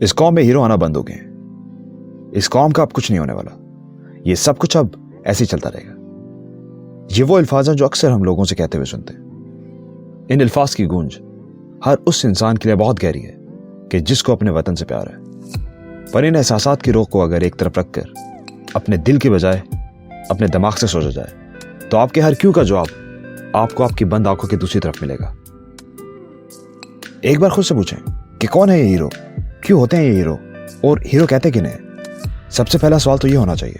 इस कौम में हीरो आना बंद हो गए हैं। इस कौम का अब कुछ नहीं होने वाला। ये सब कुछ अब ऐसे ही चलता रहेगा। ये वो अल्फाज हैं जो अक्सर हम लोगों से कहते हुए सुनते हैं। इन अल्फाज की गूंज हर उस इंसान के लिए बहुत गहरी है कि जिसको अपने वतन से प्यार है। पर इन एहसासात की रोक को अगर एक तरफ रखकर अपने दिल के बजाय अपने दिमाग से सोचा जाए तो आपके हर क्यों का जवाब आपको आपकी बंद आंखों की दूसरी तरफ मिलेगा। एक बार खुद से पूछें कि कौन है ये हीरो, क्यों होते हैं ये हीरो, और हीरो कहते किन्हें हैं। सबसे पहला सवाल तो ये होना चाहिए,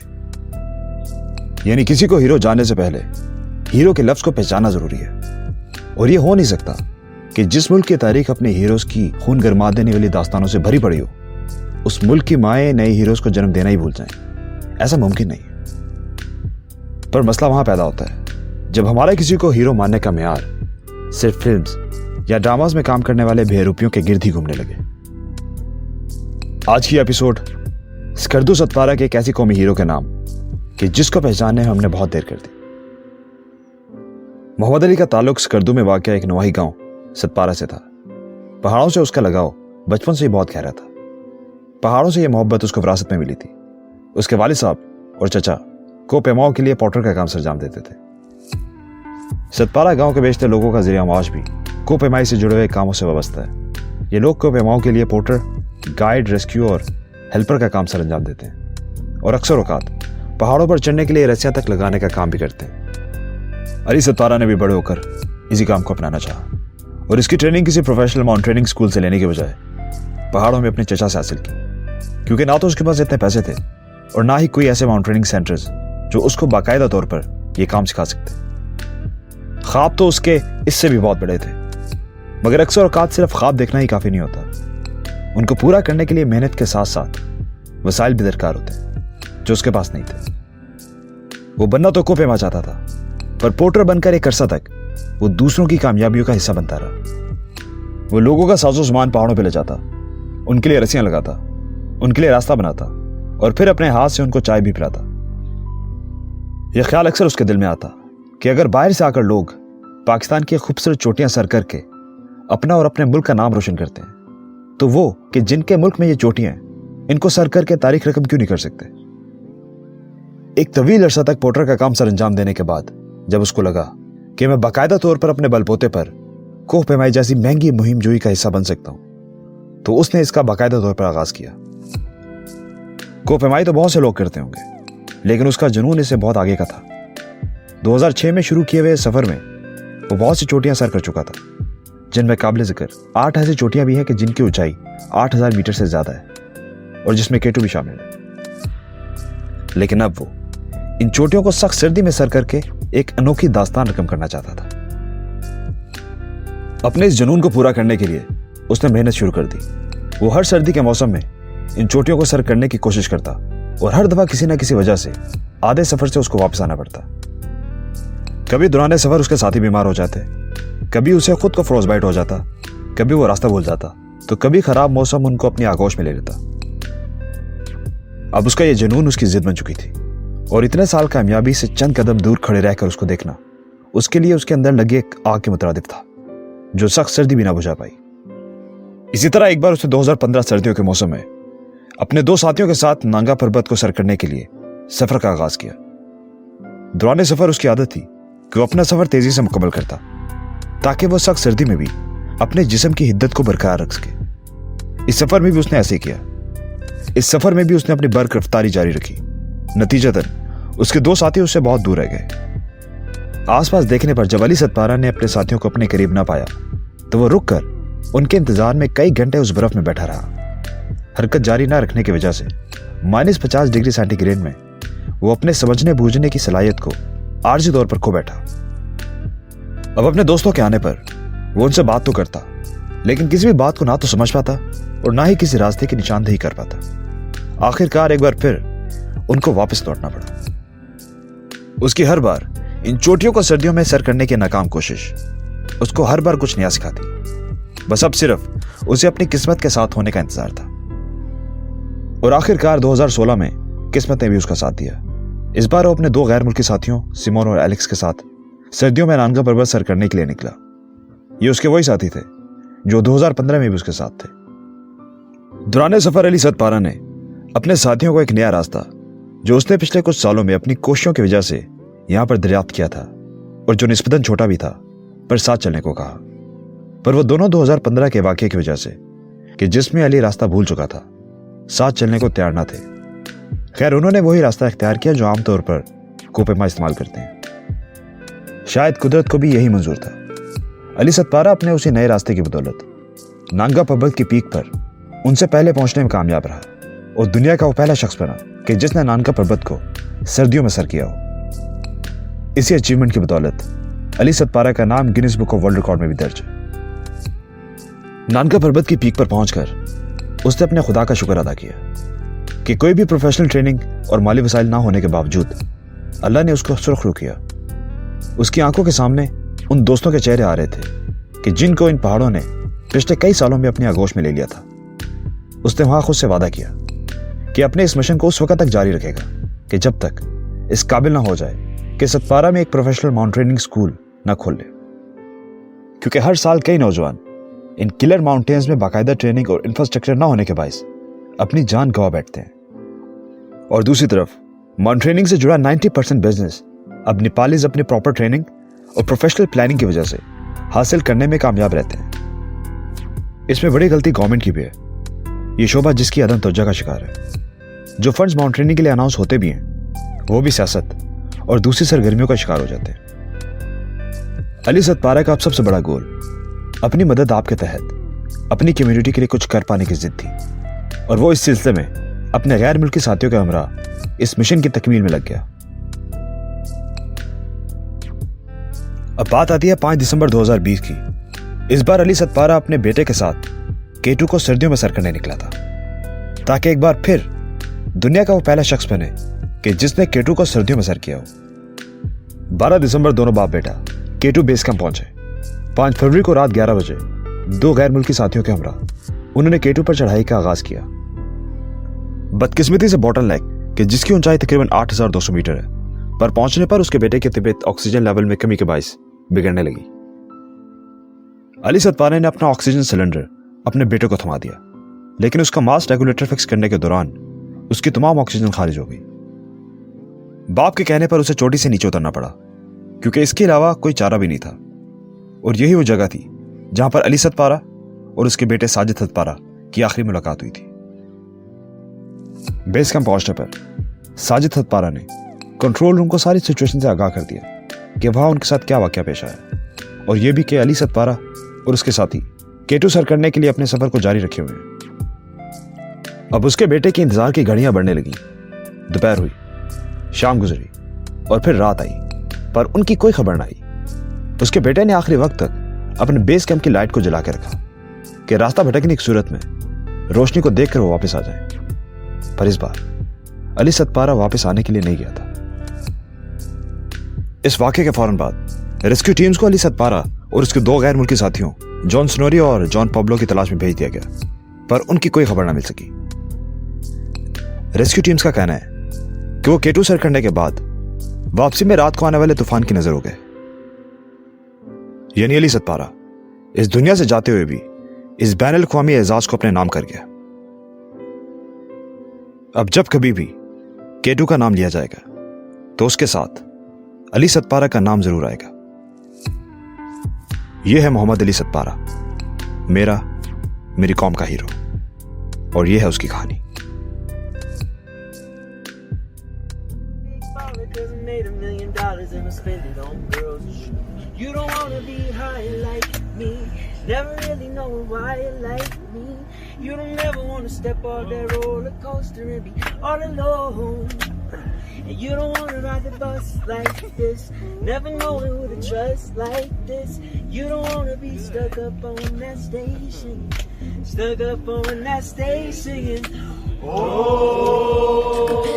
यानी किसी को हीरो जानने से पहले हीरो के लफ्ज को पहचानना जरूरी है। और ये हो नहीं सकता कि जिस मुल्क की तारीख अपने हीरोज की खून गरमा देने वाली दास्तानों से भरी पड़ी हो, उस मुल्क की माएं नए हीरोज को जन्म देना ही भूल जाएं। ऐसा मुमकिन नहीं है। पर मसला वहां पैदा होता है जब हमारा किसी को हीरो मानने का मेयार सिर्फ फिल्म्स या ड्रामास में काम करने वाले बेहरूपियों के गिर्द ही घूमने लगे। आज की एपिसोड स्कर्दू सतपारा के एक ऐसी कौमी हीरो के नाम कि जिसको पहचानने में हमने बहुत देर कर दी। मोहम्मद अली का ताल्लुक स्कर्दू में वाक़या एक नवाही गांव सतपारा से था। पहाड़ों से उसका लगाव बचपन से ही बहुत गहरा था। पहाड़ों से यह मोहब्बत उसको विरासत में मिली थी। उसके वालिद साहब और चचा को पेमाओं के लिए पोर्टर का काम सरंजाम देते थे। सतपारा गांव के बेशतर लोगों का ज़रिया माश भी कोपेमाई से जुड़े हुए कामों से वाबस्ता है। ये लोग कोपेमाओं के लिए पोर्टर, गाइड, रेस्क्यू और हेल्पर का काम सरंजाम देते हैं और अक्सर औकात पहाड़ों पर चढ़ने के लिए रस्सियां तक लगाने का काम भी करते हैं। अली सतपारा ने भी बड़े होकर इसी काम को अपनाना चाहा और इसकी ट्रेनिंग किसी प्रोफेशनल माउंटेनिंग स्कूल से लेने के बजाय पहाड़ों में अपने चचा से हासिल की, क्योंकि ना तो उसके पास इतने पैसे थे और ना ही कोई ऐसे माउंटेनिंग सेंटर्स जो उसको बाकायदा तौर पर यह काम सिखा सकते। ख्वाब तो उसके इससे भी बहुत बड़े थे, मगर अक्सर औकात सिर्फ ख्वाब देखना ही काफी नहीं होता। उनको पूरा करने के लिए मेहनत के साथ साथ वसाइल भी दरकार होते हैं जो उसके पास नहीं थे। वो बनना तो कोपेमा चाहता था, पर पोर्टर बनकर एक अरसा तक वो दूसरों की कामयाबियों का हिस्सा बनता रहा। वो लोगों का साजो सामान पहाड़ों पे ले जाता, उनके लिए रस्सियां लगाता, उनके लिए रास्ता बनाता और फिर अपने हाथ से उनको चाय भी पिलाता। यह ख्याल अक्सर उसके दिल में आता कि अगर बाहर से आकर लोग पाकिस्तान की खूबसूरत चोटियां सर करके अपना और अपने मुल्क का नाम रोशन करते हैं, तो वो कि जिनके मुल्क में ये चोटियां इनको सर करके तारीख रकम क्यों नहीं कर सकते। एक तवील अरसा तक पोर्टर का काम सरंजाम देने के बाद जब उसको लगा कि मैं बाकायदा तौर पर अपने बलपोते पर कोह पेमाई जैसी महंगी मुहिम जोई का हिस्सा बन सकता हूं, तो उसने इसका बाकायदा तौर पर आगाज किया। कोह पेमाई तो बहुत से लोग करते होंगे, लेकिन उसका जुनून इससे बहुत आगे का था। 2006 में शुरू किए हुए सफर में वो बहुत सी चोटियां सर कर चुका था, जिनमें काबिल जिक्र 8 ऐसी चोटियां भी हैं कि जिनकी ऊंचाई 8000 मीटर से ज्यादा है और जिसमें केटू भी शामिल है। लेकिन अब वो इन चोटियों को सख्त सर्दी में सर करके एक अनोखी दास्तान रकम करना चाहता था। अपने इस जुनून को पूरा करने के लिए उसने मेहनत शुरू कर दी। वो हर सर्दी के मौसम में इन चोटियों को सर करने की कोशिश करता और हर दफा किसी ना किसी वजह से आधे सफर से उसको वापस आना पड़ता। कभी दौरान सफर उसके साथी बीमार हो जाते, कभी उसे खुद को फ्रोजबाइट हो जाता, कभी वो रास्ता भूल जाता, तो कभी खराब मौसम उनको अपनी आगोश में ले लेता। अब उसका यह जुनून उसकी जिद बन चुकी थी और इतने साल कामयाबी से चंद कदम दूर खड़े रहकर उसको देखना उसके लिए उसके अंदर लगी एक आग के मुतरादिफ था जो सख्त सर्दी भी ना बुझा पाई। इसी तरह एक बार उसने 2015 सर्दियों के मौसम में अपने 2 साथियों के साथ नांगा पर्वत को सर करने के लिए सफर का आगाज किया। दौरान सफर उसकी आदत थी कि वो अपना सफर तेजी से मुकम्मल करता ताकि वो सख्त सर्दी में भी अपने जिस्म की हिद्दत को बरकरार रख सके। इस सफर में भी उसने ऐसे किया। इस सफर में भी उसने अपनी बर्क रफ्तारी जारी रखी। नतीजतन उसके 2 साथी उससे बहुत दूर रह गए। आसपास देखने पर जब अली सतपारा ने अपने साथियों को अपने करीब ना पाया तो वो रुक कर उनके इंतजार में कई घंटे उस बर्फ में बैठा रहा। हरकत जारी ना रखने की वजह से -50 डिग्री सेंटीग्रेड में वो अपने समझने बूझने की सलाहियत को आर्जी तौर पर खो बैठा। अब अपने दोस्तों के आने पर वो उनसे बात तो करता, लेकिन किसी भी बात को ना तो समझ पाता और ना ही किसी रास्ते की निशानदेही कर पाता। आखिरकार एक बार फिर उनको वापस लौटना पड़ा। उसकी हर बार इन चोटियों को सर्दियों में सर करने की नाकाम कोशिश उसको हर बार कुछ नया सिखाती। बस अब सिर्फ उसे अपनी किस्मत के साथ होने का इंतजार था। और आखिरकार 2016 में किस्मत ने भी उसका साथ दिया। इस बार वो अपने 2 गैर मुल्की साथियों सिमोन और एलेक्स के साथ सर्दियों में नांगा पर्वत सर करने के लिए निकला। ये उसके वही साथी थे जो 2015 में भी उसके साथ थे। दौरान सफर अली सतपारा ने अपने साथियों को एक नया रास्ता जो उसने पिछले कुछ सालों में अपनी कोशिशों की वजह से यहां पर दरियाफ्त किया था और जो निस्बतन छोटा भी था पर साथ चलने को कहा। पर वो दोनों 2015 के वाकये की वजह से कि जिसमें अली रास्ता भूल चुका था, साथ चलने को तैयार न थे। खैर, उन्होंने वही रास्ता इख्तियार किया जो आमतौर पर कोपेमा इस्तेमाल करते हैं। शायद कुदरत को भी यही मंजूर था। अली सतपारा अपने उसी नए रास्ते की बदौलत नांगा पर्वत की पीक पर उनसे पहले पहुंचने में कामयाब रहा और दुनिया का वो पहला शख्स बना कि जिसने नानका पर्वत को सर्दियों में सर किया हो। इसी अचीवमेंट की बदौलत अली सतपारा का नाम Guinness book of world record में भी दर्ज है। नानका पर्वत की पीक पर पहुंचकर उसने अपने खुदा का शुक्र अदा किया कि कोई भी प्रोफेशनल ट्रेनिंग और माली वसाइल ना होने के बावजूद अल्लाह ने उसको सुरखरू किया। उसकी आंखों के सामने उन दोस्तों के चेहरे आ रहे थे कि जिनको इन पहाड़ों ने पिछले कई सालों में अपनी आगोश में ले लिया था। उसने वहां खुद से वादा किया कि अपने इस मिशन को उस वक्त तक जारी रखेगा कि जब तक इस काबिल ना हो जाए कि सतपारा में एक प्रोफेशनल माउंट ट्रेनिंग स्कूल ना खोल ले। क्योंकि हर साल कई नौजवान इन किलर माउंटेन्स में बाकायदा ट्रेनिंग और इंफ्रास्ट्रक्चर ना होने के बायस अपनी जान गंवा बैठते हैं। और दूसरी तरफ माउंट ट्रेनिंग से जुड़ा 90% बिजनेस अब नेपालीज अपनी प्रॉपर ट्रेनिंग और प्रोफेशनल प्लानिंग की वजह से हासिल करने में कामयाब रहते हैं। इसमें बड़ी गलती गवर्नमेंट की भी है। ये शोबा जिसकी अदम तवज्जो का शिकार है। जो फंड्स माउंट ट्रेनिंग के लिए अनाउंस होते भी हैं वो भी सियासत और दूसरी सरगर्मियों का शिकार हो जाते हैं। अली सतपारा का अब सबसे बड़ा गोल अपनी मदद आपके तहत अपनी कम्युनिटी के लिए कुछ कर पाने की जिद थी और वो इस सिलसिले में अपने गैर मुल्की साथियों के हमरा इस मिशन की तकमील में लग गया। अब बात आती है 5 दिसंबर 2020 की। इस बार अली सतपारा अपने बेटे के साथ K2 को सर्दियों में सर करने निकला था ताकि एक बार फिर दुनिया का वो पहला शख्स बने कि जिसने K2 को सर्दियों में सर किया हो। 12 दिसंबर दोनों बाप बेटा K2 बेस कैंप पहुंचे। 5 फरवरी को रात 11 बजे 2 गैर मुल्की साथियों के हमरा उन्होंने K2 पर चढ़ाई का आगाज किया। बदकिस्मती से बॉटल नेक कि जिसकी ऊंचाई तकरीबन 8200 मीटर है, पर पहुंचने पर उसके बेटे की तबीयत ऑक्सीजन लेवल में कमी के बायस बिगड़ने लगी। अली सतपारा ने अपना ऑक्सीजन सिलेंडर अपने बेटे को थमा दिया, लेकिन उसका मास रेगुलेटर फिक्स करने के दौरान उसकी तमाम ऑक्सीजन खारिज हो गई। बाप के कहने पर उसे चोटी से नीचे उतरना पड़ा क्योंकि इसके अलावा कोई चारा भी नहीं था। और यही वो जगह थी जहां पर अली सतपारा और उसके बेटे साजिद सतपारा की आखिरी मुलाकात हुई थी। बेस कैंप पहुंचने पर साजिद सतपारा ने कंट्रोल रूम को सारी सिचुएशन से आगाह कर दिया कि वहां उनके साथ क्या वाकया पेश आया और यह भी कि अली सतपारा और उसके साथी K2 सर करने के लिए अपने सफर को जारी रखे हुए हैं। अब उसके बेटे के इंतजार की घड़ियां बढ़ने लगी। दोपहर हुई, शाम गुजरी और फिर रात आई, पर उनकी कोई खबर ना आई। उसके बेटे ने आखिरी वक्त तक अपने बेस कैंप की लाइट को जला के रखा कि रास्ता भटकने की सूरत में रोशनी को देखकर वो वापस आ जाए। पर इस बार अली सतपारा वापस आने के लिए नहीं गया था। इस वाकये के फौरन बाद रेस्क्यू टीम्स को अली सतपारा और उसके 2 गैर मुल्की साथियों जॉन स्नोरी और जॉन पब्लो की तलाश में भेज दिया गया, पर उनकी कोई खबर ना मिल सकी। रेस्क्यू टीम्स का कहना है कि वो K2 सर करने के बाद वापसी में रात को आने वाले तूफान की नजर हो गए। यानी अली सतपारा इस दुनिया से जाते हुए भी इस बैनुल अक़वामी एजाज को अपने नाम कर गया। अब जब कभी भी K2 का नाम लिया जाएगा तो उसके साथ अली सतपारा का नाम जरूर आएगा। यह है मोहम्मद अली सतपारा, मेरी कौम का हीरो, और यह है उसकी कहानी। Never really know why you like me. You don't ever want to step off that roller coaster and be all alone. And you don't want to ride the bus like this, never knowing who to trust like this. You don't want to be stuck up on that station, stuck up on that station. Oh.